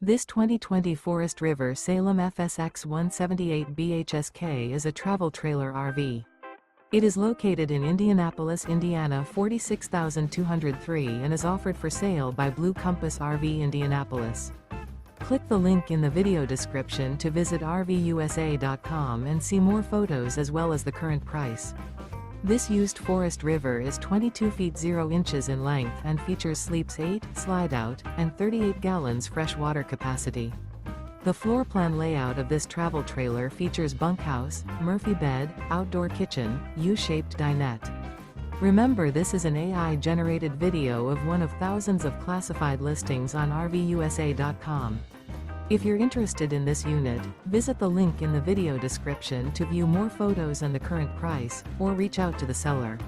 This 2020 Forest River Salem FSX 178 BHSK is a travel trailer RV. It is located in Indianapolis, Indiana 46203 and is offered for sale by Blue Compass RV Indianapolis. Click the link in the video description to visit RVUSA.com and see more photos as well as the current price. This used Forest River is 22 feet 0 inches in length and features sleeps 8, Slideout, and 38 gallons fresh water capacity. The floor plan layout of this travel trailer features bunkhouse, Murphy bed, outdoor kitchen, U-shaped dinette. Remember, this is an AI-generated video of one of thousands of classified listings on RVUSA.com. If you're interested in this unit, visit the link in the video description to view more photos and the current price, or reach out to the seller.